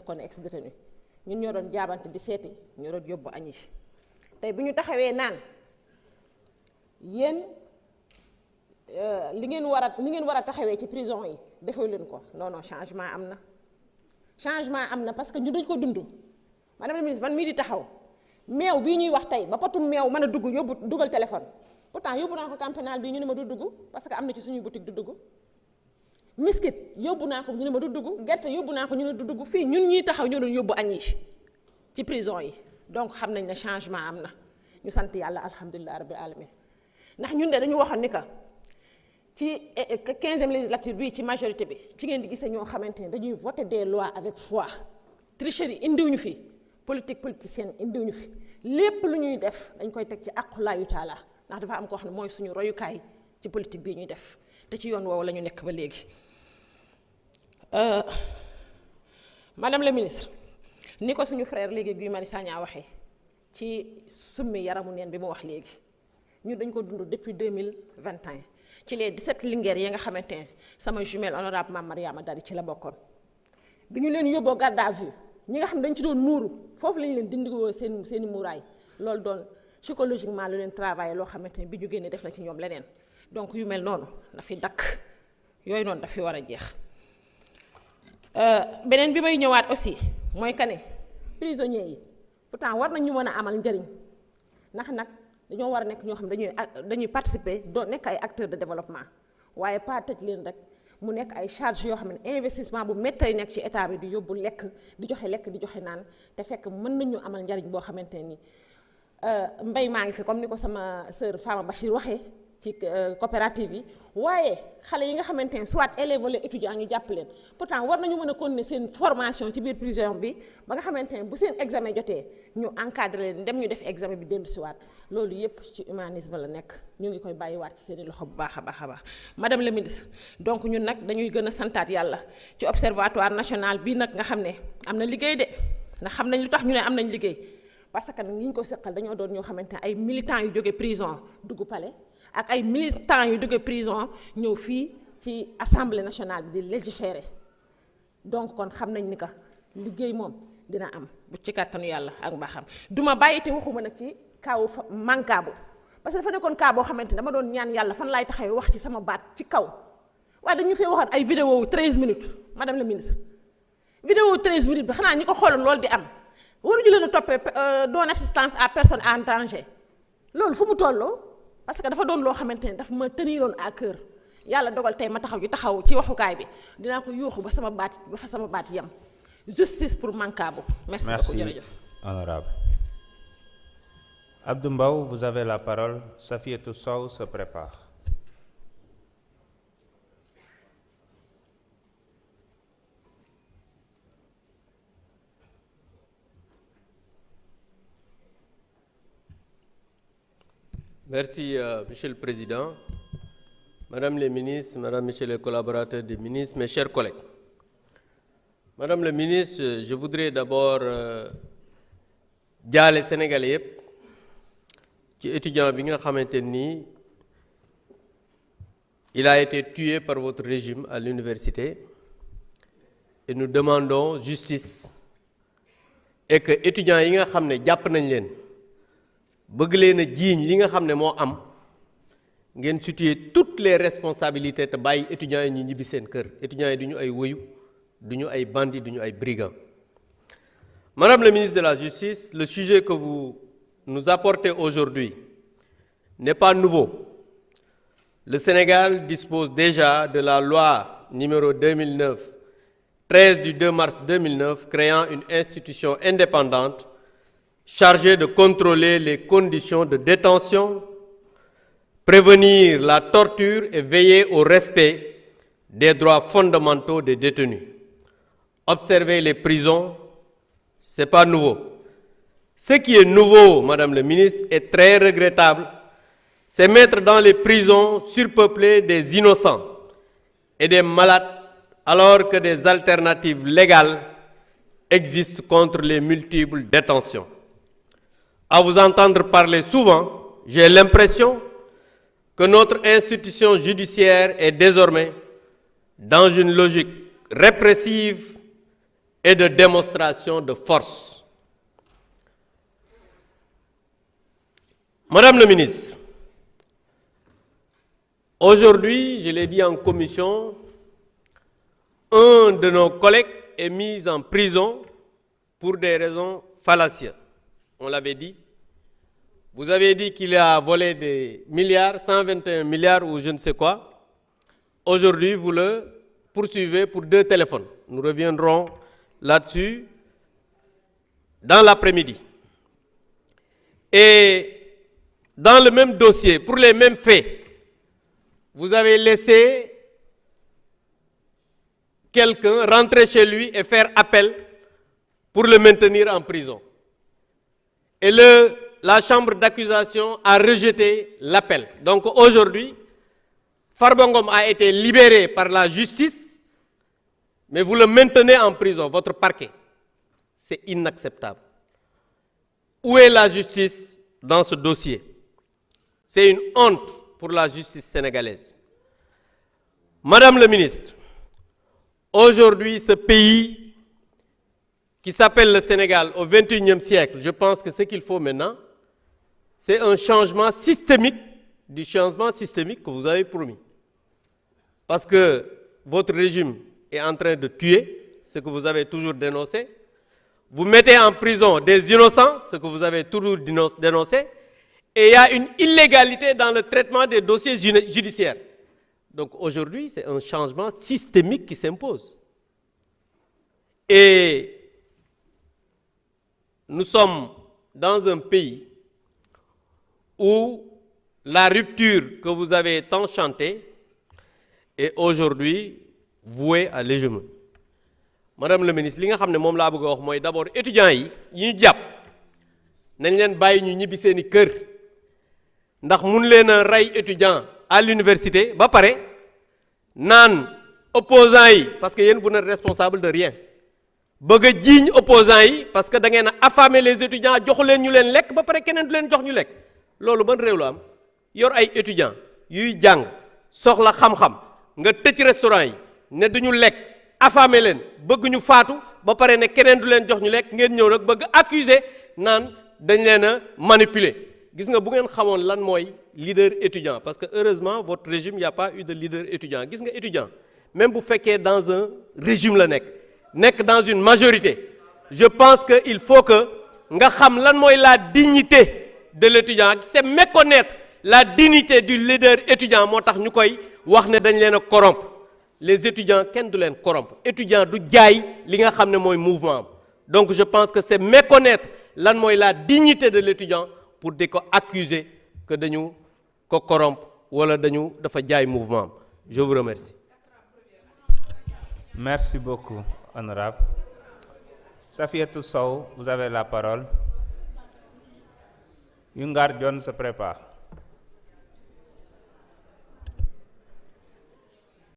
nekkoon ex détenu ñun ñoo doon jaabante di seeti ñoo doon yóbbu añ yi tey bu ñu taxawee naan yéen li ngeen war a taxawee ci prison yi defee leen ko non changement am na parce que ñu dañ ko dund. madame la ministre man mii di taxaw meew bii ñuy wax tey ba potum meew mën a dugg dugal téléphone pourtant yóbbu naa ko camp pénal bii ñu ne ma du dugg parce que am na ci suñu boutique du dugg miskit yóbbu naa ko ñu ne ma du dugg gerte yóbbu naa ko ñu ne du dugg fii ñun ñuy taxaw ñoo doon yóbbu añ yi ci prison yi donc xam nañ ne changement am na ñu sant yàlla alhamdulilah rabbil alamin ndax ñun de dañu waxoon ni que ci 15e législature bi ci majorité bi ci ngeen di gisee ñoo xamante ne dañuy voter des lois avec foi tricherie indiwuñu fi politicienne indiwuñu fi lépp lu ñuy def dañ koy teg ci aqulaayu taala ndax dafa am koo xam ne mooy suñu royukaay ci politique bii ñuy def te ci yoon woowu la ñu nekk ba léegi. madame la ministre ni ko suñu frère léegi Guy Marius Sagna waxee ci summi yaramu neen bi mu wax léegi ñu dañ ko dund depuis 2021 ci les 17 linguères yi nga xamante ne sama jumelle honorable Mame Mariama Dari ci la bokkoon bi ñu leen yóbboo garde à vue ñi nga xam ne dañ ci doon muuru foofu lañu leen dindigoo seeni muuraay loolu doon psychologiquement lu leen travailler loo xamante ne bi ñu génnee def na ci ñoom leneen donc yu mel noonu dafi dakk yooyu noonu dafi war a jeex. beneen bi may ñëwaat aussi mooy que ne prisonniers yi pourtant war nañu mën a amal njëriñ ndax nag dañoo war a nekk ñoo xam dañuy participer doo nekk ay acteurs de développement waaye pas tëj leen rek mu nekk ay charges yoo xam ne investissement bu méttay nekk ci état bi di yóbbu lekk di joxe naan te fekk mën nañu amal njariñ boo xamante ni mbay maa ngi fi comme ni ko sama sœur Fama Bachir waxee ci coopérative yi waaye xale yi nga xamante ne soit élèves wala étudiants ñu jàpp leen pourtant war nañu mën a continuer seen formation ci biir prison bi ba nga xamante ne bu seen examen jotee ñu encadré leen dem ñu def examen bi dellu si waat loolu yépp ci humanisme la nekk ñu ngi koy bàyyiwaat ci seen i loxo bu baax a baax madame la ministre donc ñun nag dañuy gën a santaat yàlla ci observatoire national bii nag nga xam ne am na liggéey de ndax xam nañ lu tax ñu ne am nañ liggéey parce que ñi ñu ko seqal dañoo doon ñoo xamante ne ay militants yu jóge prison dugg palais ak ay militants yu jóge prison ñëw fii ci assemblée nationale bi di légiférer donc kon xam nañ ni que liggéey moom dina am bu ci kàttanu yàlla ak mbaaxam duma bàyyi te waxuma nag ci kaw Mancabou parce que dafa nekkoon cas boo xamante ne dama doon ñaan yàlla fan laay taxawee wax ci sama baat ci kaw waaye dañu fee waxoon ay vidéo 13 minutes madame la ministre vidéo 13 minutes bi xanaa ñi ko xooloon loolu di am waruñu leen a toppee non assistance à personne en danger loolu fu mu tolloo parce que dafa doon loo xamante ne daf ma teniroon à cœur yàlla dogal tey ma taxaw ci waxukaay bi dinaa ko yuuxu ba fa sama baat yem justice pour Mancabou. merci beaucoup jërëjëf. Honorable Abdou Mbow, vous avez la parole. Safiatou Sow se prépare. Merci, Monsieur le Président, Madame les ministres, Madame, Messieurs les collaborateurs des ministres, mes chers collègues. Madame la ministre, je voudrais d'abord jaale Sénégalais yëpp ci étudiant bi nga xamante ni il a été tué par votre régime à l'université et nous demandons justice et que étudiants yi nga xam ne jàpp nañ leen bëgg leen a jiiñ li nga xam ne moo am ngeen situer toutes les responsabilités te bàyyi étudiants yi ñu ñibbi seen kër étudiants yi du ñu ay woyu du ñu ay bandits du ñu ay brigands. Madame la ministre de la Justice, le sujet que vous nous apportez aujourd'hui n'est pas nouveau. Le Sénégal dispose déjà de la loi numéro 2009-13 du 2 mars 2009 créant une institution indépendante chargée de contrôler les conditions de détention, prévenir la torture et veiller au respect des droits fondamentaux des détenus. Observer les prisons, ce n'est pas nouveau. Ce qui est nouveau, Madame la ministre, est très regrettable, c'est mettre dans les prisons surpeuplées des innocents et des malades alors que des alternatives légales existent contre les multiples détentions. À vous entendre parler souvent, j'ai l'impression que notre institution judiciaire est désormais dans une logique répressive et de démonstration de force. Madame le ministre, aujourd'hui, je l'ai dit en commission, un de nos collègues est mis en prison pour des raisons fallacieuses. On l'avait dit. Vous avez dit qu'il a volé des milliards, 121 milliards ou je ne sais quoi. Aujourd'hui, vous le poursuivez pour 2 téléphones. Nous reviendrons là-dessus dans l'après-midi. Et dans le même dossier, pour les mêmes faits, vous avez laissé quelqu'un rentrer chez lui et faire appel pour le maintenir en prison. Et la chambre d'accusation a rejeté l'appel. Donc aujourd'hui, Farba Ngom a été libéré par la justice, mais vous le maintenez en prison, votre parquet. C'est inacceptable. Où est la justice dans ce dossier? C'est une honte pour la justice sénégalaise. Madame le ministre, aujourd'hui, ce pays qui s'appelle le Sénégal au XXIe siècle, je pense que ce qu'il faut maintenant, c'est un changement systémique du changement systémique que vous avez promis. Parce que votre régime est en train de tuer, ce que vous avez toujours dénoncé. Vous mettez en prison des innocents, ce que vous avez toujours dénoncé. Et il y a une illégalité dans le traitement des dossiers judiciaires. Donc aujourd'hui, c'est un changement systémique qui s'impose. Et nous sommes dans un pays où la rupture que vous avez tant chantée est aujourd'hui vouée à l'échec. Madame le ministre, li nga xam ne moom laa bëgg a wax mooy d'abord étudiants yi ñu jàpp nañ leen bàyyi ñu ñibbi seeni kër ndax mun leen a rey étudiant à l'université ba pare naan opposants yi parce que yéen vous n'êtes responsable de rien bëgg a jiiñ opposants yi parce que da ngeen a affamer les étudiants joxu leen ñu leen lekk ba pare keneen du leen jox ñu lekk loolu ban réew la am yor ay étudiants yuy jàng soxla xam-xam nga tëj restaurant yi ne duñu lekk affamé leen bëgg ñu faatu ba pare ne keneen du leen jox ñu lekk ngeen ñëw nag bëgg accuser naan dañ leen a manipuler gis nga bu ngeen xamoon lan mooy leader étudiant parce que heureusement votre régime il n'y a pas eu de leader étudiant gis nga étudiant même bu fekkee dans un régime la nekk dans une majorité je pense que il faut que nga xam lan mooy la dignité de l'étudiant c'est méconnaître la dignité du leader étudiant moo tax ñu koy wax ne dañ leen a corrompre les étudiants kenn du leen corrompre étudiant du jaay li nga xam ne mooy mouvement am donc je pense que c'est méconnaître lan mooy la dignité de l'étudiant pour di ko accuser que dañu ko corrompre wala dañu dafa jaay mouvement am je vous remercie. Merci beaucoup, honorable. Safiatou Sow, vous avez la parole. Yungar John se prépare.